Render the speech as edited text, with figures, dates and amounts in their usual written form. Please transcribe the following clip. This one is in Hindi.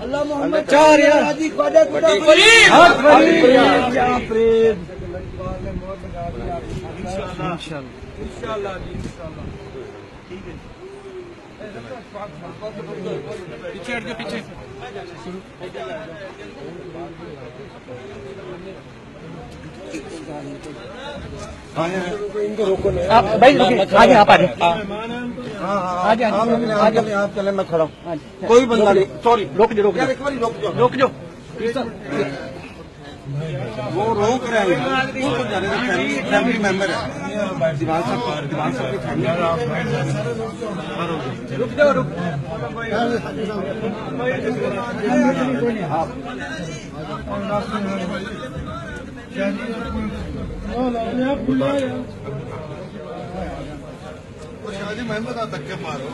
अल्लाह मोहम्मद चार हाजी ख्वाजा खुदा फरीद इंशाअल्लाह जी इंशाअल्लाह ठीक है। पीछे हट के पीछे इनको रोको नहीं आप भाई आगे आप आगे आगे आगे आप चले मैं खड़ा हूँ कोई बंदा नहीं सॉरी रोक दो रोक दो वो रोक रहे हैं फैमिली मेंबर है दीवान साहब की फैमिली रुक जाओ रुक शादी मोहम्मद तक के मारो